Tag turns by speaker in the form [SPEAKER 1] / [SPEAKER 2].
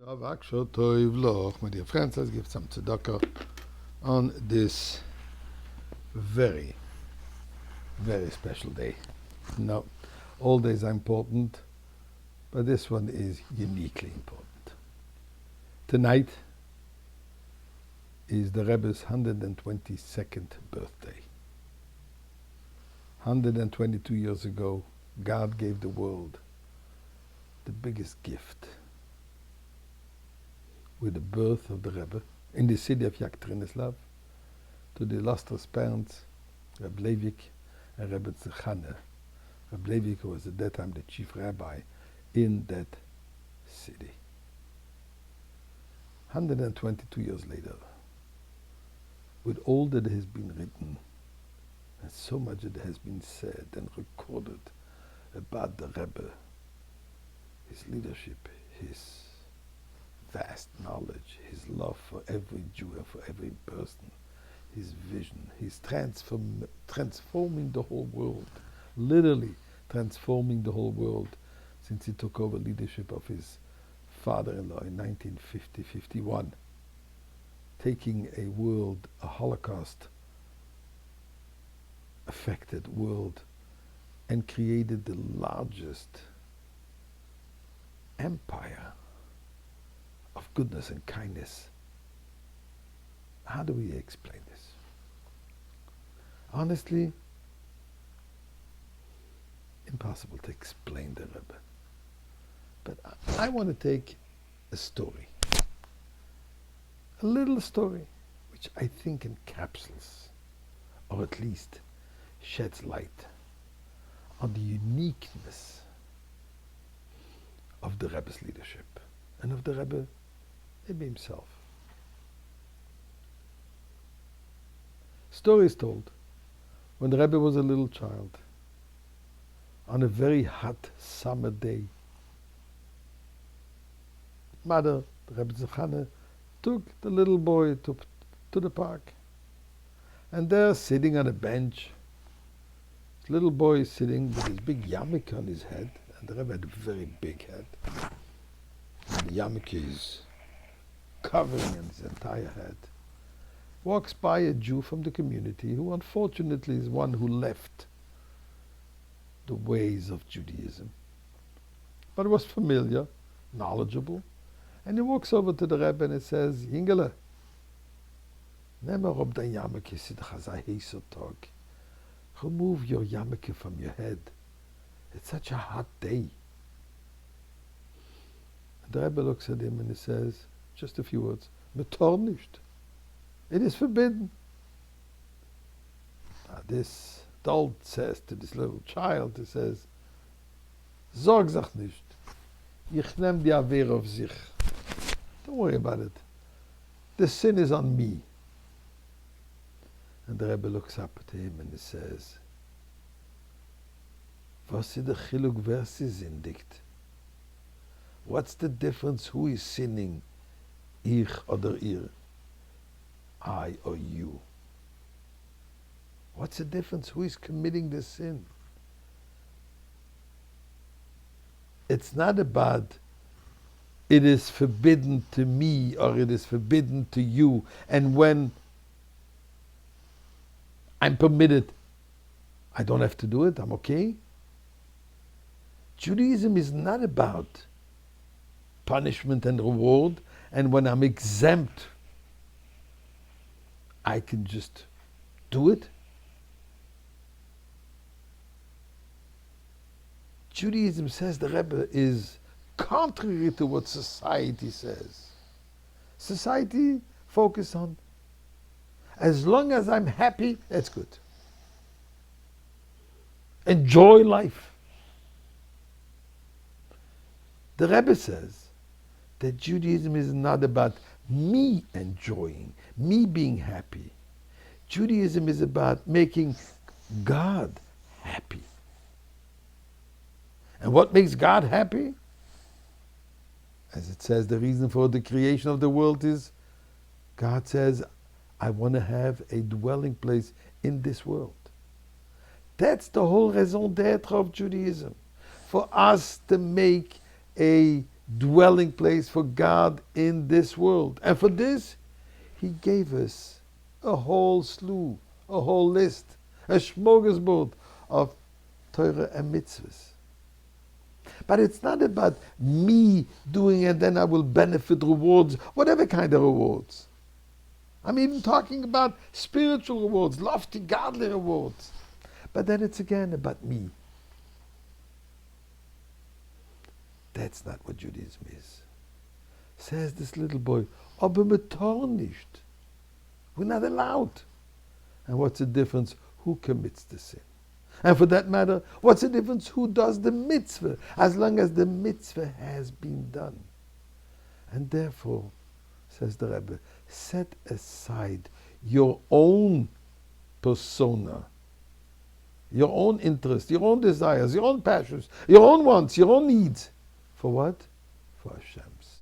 [SPEAKER 1] My dear friends, let's give some tzedakah on this very, very special day. No, all days are important, but this one is uniquely important. Tonight is the Rebbes' 122nd birthday. 122 years ago, God gave the world the biggest gift with the birth of the Rebbe in the city of Yaktrinislav to the illustrious parents, Rabbi Leivik and Rabbi Zushe. Rabbi Leivik was at that time the chief rabbi in that city. 122 years later, with all that has been written and so much that has been said and recorded about the Rebbe, his leadership, his vast knowledge, his love for every Jew and for every person, his vision, his transforming the whole world, literally transforming the whole world since he took over leadership of his father-in-law in 1950-51, taking a Holocaust-affected world and created the largest empire of goodness and kindness. How do we explain this? Honestly, impossible to explain the Rebbe. But I want to take a story, a little story, which I think encapsulates, or at least sheds light on the uniqueness of the Rebbe's leadership and of the Rebbe himself. Story is told when the Rebbe was a little child on a very hot summer day. Mother, the Rebbe Zushe, took the little boy to the park, and there, sitting on a bench, the little boy is sitting with his big yarmulke on his head, and the Rebbe had a very big head. And the yarmulke is covering his entire head. Walks by a Jew from the community who unfortunately is one who left the ways of Judaism, but was familiar, knowledgeable, and he walks over to the Rebbe and he says, Yingele, never ob dein yarmulke sidach a heiser tag. Remove your yarmulke from your head. It's such a hot day. And the Rebbe looks at him and he says, just a few words, Metor nicht. It is forbidden. Now this adult says to this little child, he says, Sorg sich nicht. Ich nehm die Aveir auf sich. Don't worry about it. The sin is on me. And the Rebbe looks up at him and he says, Was ist der Chiluk, wer sie sündigt? What's the difference? Who is sinning? Ich oder ihr? I or you? What's the difference? Who is committing the sin? It's not about it is forbidden to me or it is forbidden to you, and when I'm permitted, I don't have to do it, I'm okay. Judaism is not about punishment and reward, and when I'm exempt, I can just do it. Judaism, says the Rebbe, is contrary to what society says. Society focuses on, as long as I'm happy, that's good. Enjoy life. The Rebbe says that Judaism is not about me enjoying, me being happy. Judaism is about making God happy. And what makes God happy? As it says, the reason for the creation of the world is God says, I want to have a dwelling place in this world. That's the whole raison d'etre of Judaism. For us to make a dwelling place for God in this world. And for this, He gave us a whole slew, a whole list, a smorgasbord of Torah and mitzvahs. But it's not about me doing it, then I will benefit rewards, whatever kind of rewards. I'm even talking about spiritual rewards, lofty, godly rewards. But then it's again about me. That's not what Judaism is. Says this little boy, aber metor nicht. We're not allowed. And what's the difference? Who commits the sin? And for that matter, what's the difference? Who does the mitzvah? As long as the mitzvah has been done. And therefore, says the Rebbe, set aside your own persona, your own interests, your own desires, your own passions, your own wants, your own needs. For what? For Hashem's.